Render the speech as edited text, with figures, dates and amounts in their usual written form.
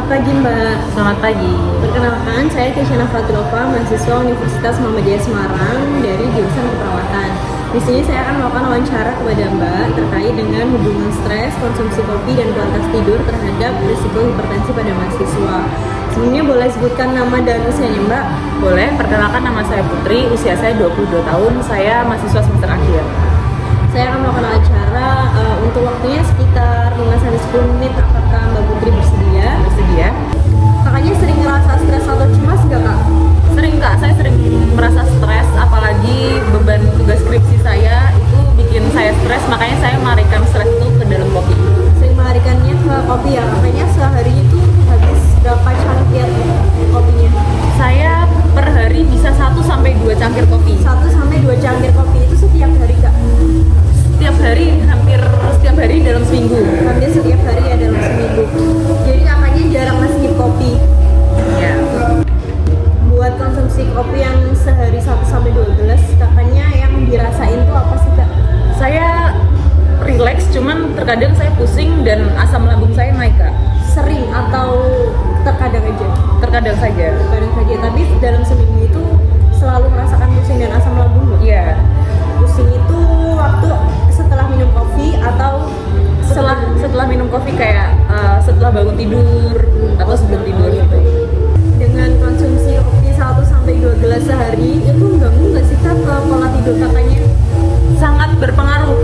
pagi Mbak. Selamat pagi. Perkenalkan, saya Kesyana Fatilova, mahasiswa Universitas Muhammadiyah Semarang dari jurusan keperawatan. Di sini saya akan melakukan wawancara kepada Mbak terkait dengan hubungan stres, konsumsi kopi, dan kualitas tidur terhadap risiko hipertensi pada mahasiswa. Sebelumnya boleh sebutkan nama dan usianya Mbak? Boleh, perkenalkan nama saya Putri, usia saya 22 tahun, saya mahasiswa semester akhir. Saya akan melakukan wawancara untuk waktunya sekitar 5-10 menit. Apakah Mbak Putri bersedia? Bersedia? Kakaknya sering ngerasa stres atau cemas nggak Kak? Sering Kak, saya sering merasa stres, apalagi beban tugas skripsi saya itu bikin saya stres, makanya saya melarikan stres itu ke dalam kopi. Sering melarikannya ke kopi ya? Kakaknya sehari itu habis berapa cangkir kopinya? Saya per hari bisa 1-2 cangkir kopi. 1-2 cangkir kopi itu setiap hari Kak? Setiap hari, hampir setiap hari dalam seminggu. Hampir setiap hari ya dalam seminggu. Jadi kakaknya jarang nge-skip kopi. Ya. Buat konsumsi kopi yang sehari 1-12, kakaknya yang dirasain tuh apa sih Kak? Saya relax, cuman terkadang saya pusing dan asam lambung saya naik Kak. Sering atau terkadang aja? Terkadang saja. Terkadang saja, tapi dalam seminggu itu selalu merasakan pusing dan asam lambung nggak? Iya. Pusing itu waktu setelah minum kopi atau Setelah minum kopi kayak setelah bangun tidur atau sebelum tidur gitu. Dengan konsumsi kopi 1-2 gelas sehari itu mengganggu nggak sih Kak ke pola tidur kakaknya? Sangat berpengaruh